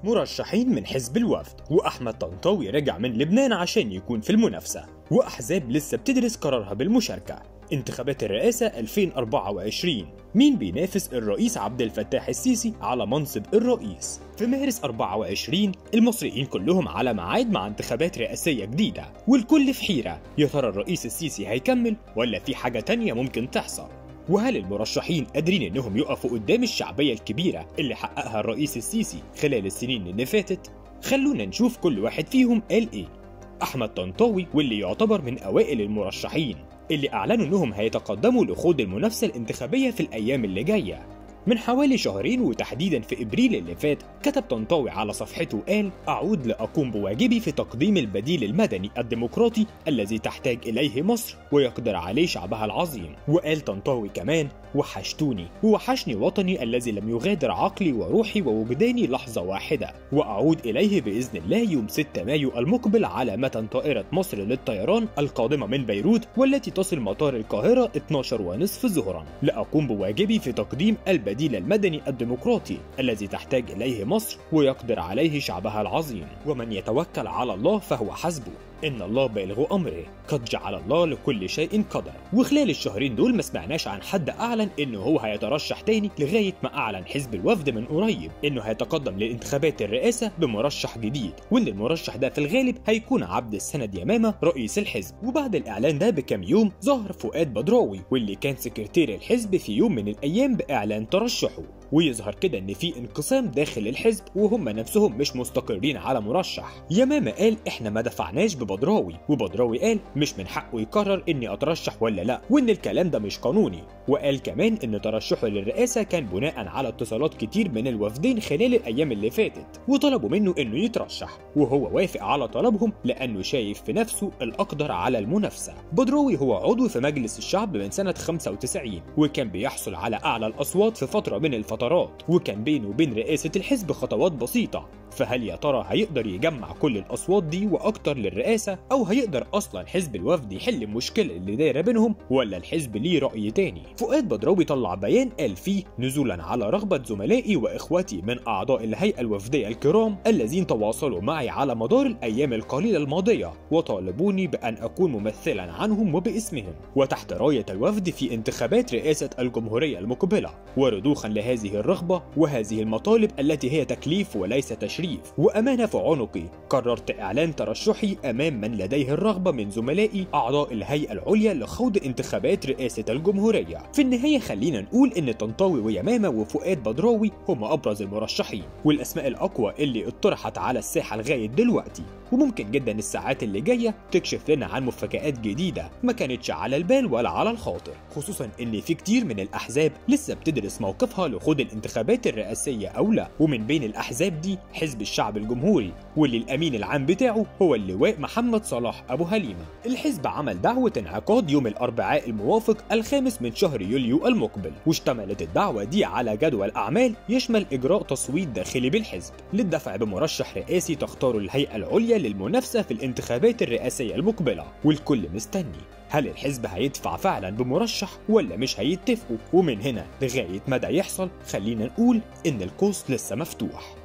مرشحين من حزب الوفد، وأحمد طنطاوي رجع من لبنان عشان يكون في المنافسة، وأحزاب لسه بتدرس قرارها بالمشاركة. انتخابات الرئاسة 2024، مين بينافس الرئيس عبد الفتاح السيسي على منصب الرئيس؟ في مارس 24 المصريين كلهم على ميعاد مع انتخابات رئاسية جديدة، والكل في حيرة، يا ترى الرئيس السيسي هيكمل ولا في حاجة تانية ممكن تحصل؟ وهل المرشحين قادرين انهم يقفوا قدام الشعبية الكبيرة اللي حققها الرئيس السيسي خلال السنين اللي فاتت؟ خلونا نشوف كل واحد فيهم قال ايه. احمد طنطاوي، واللي يعتبر من اوائل المرشحين اللي اعلنوا انهم هيتقدموا لخوض المنافسة الانتخابية في الايام اللي جاية. من حوالي شهرين وتحديدا في ابريل اللي فات، كتب طنطاوي على صفحته قال: اعود لاقوم بواجبي في تقديم البديل المدني الديمقراطي الذي تحتاج اليه مصر ويقدر عليه شعبها العظيم. وقال طنطاوي كمان: وحشتوني ووحشني وطني الذي لم يغادر عقلي وروحي ووجداني لحظة واحدة، واعود اليه باذن الله يوم 6 مايو المقبل على متن طائرة مصر للطيران القادمة من بيروت والتي تصل مطار القاهرة 12:30 ظهرا، لاقوم بواجبي في تقديم البديل المدني الديمقراطي الذي تحتاج إليه مصر ويقدر عليه شعبها العظيم، ومن يتوكل على الله فهو حسبه، إن الله بالغ أمره، قد جعل الله لكل شيء قدر. وخلال الشهرين دول ما سمعناش عن حد أعلن إنه هو هيترشح تاني، لغاية ما أعلن حزب الوفد من قريب إنه هيتقدم لانتخابات الرئاسة بمرشح جديد، وإن المرشح ده في الغالب هيكون عبد السند يمامة رئيس الحزب. وبعد الإعلان ده بكام يوم ظهر فؤاد بدراوي، واللي كان سكرتير الحزب في يوم من الأيام، بإعلان ترشحه، ويظهر كده ان في انقسام داخل الحزب وهم نفسهم مش مستقرين على مرشح. يمامة قال: احنا ما دفعناش ببدراوي، وبدراوي قال مش من حقه يقرر اني اترشح ولا لا، وان الكلام ده مش قانوني. وقال كمان ان ترشحه للرئاسة كان بناء على اتصالات كتير من الوفدين خلال الايام اللي فاتت، وطلبوا منه انه يترشح، وهو وافق على طلبهم لانه شايف في نفسه الاقدر على المنافسة. بدراوي هو عضو في مجلس الشعب من سنة 95، وكان بيحصل على اعلى الاصوات في فترة من الفترات، وكان بينه وبين رئاسة الحزب خطوات بسيطة. فهل يا ترى هيقدر يجمع كل الأصوات دي وأكتر للرئاسة، أو هيقدر أصلا حزب الوفد يحل المشكلة اللي دايرة بينهم، ولا الحزب ليه رأي تاني؟ فؤاد بدراوي طلع بيان قال فيه: نزولا على رغبة زملائي وإخوتي من أعضاء الهيئة الوفدية الكرام الذين تواصلوا معي على مدار الأيام القليلة الماضية وطالبوني بأن أكون ممثلا عنهم وباسمهم وتحت راية الوفد في انتخابات رئاسة الجمهورية المقبلة، ورضوخا لهذه الرغبة وهذه المطالب التي هي تكليف وليس تشريف وأمانة في عنقي، قررت إعلان ترشحي أمام من لديه الرغبة من زملائي أعضاء الهيئة العليا لخوض انتخابات رئاسة الجمهورية. في النهاية خلينا نقول إن طنطاوي ويمامة وفؤاد بدراوي هم أبرز المرشحين والأسماء الأقوى اللي اطرحت على الساحة لغاية دلوقتي، وممكن جدا الساعات اللي جاية تكشف لنا عن مفاجآت جديدة ما كانتش على البال ولا على الخاطر، خصوصا إن في كتير من الأحزاب لسه بتدرس موقفها لخوض الانتخابات الرئاسية أو لا. ومن بين الأحزاب دي حزب الشعب الجمهوري، واللي الأمين العام بتاعه هو اللواء محمد صلاح أبو هليمة. الحزب عمل دعوة انعقاد يوم الأربعاء الموافق 5 من شهر يوليو المقبل، واشتملت الدعوة دي على جدول أعمال يشمل إجراء تصويت داخلي بالحزب للدفع بمرشح رئاسي تختار الهيئة العليا للمنافسة في الانتخابات الرئاسية المقبلة. والكل مستني هل الحزب هيدفع فعلا بمرشح ولا مش هيتفقوا، ومن هنا لغاية مدى يحصل خلينا نقول إن القوس لسه مفتوح.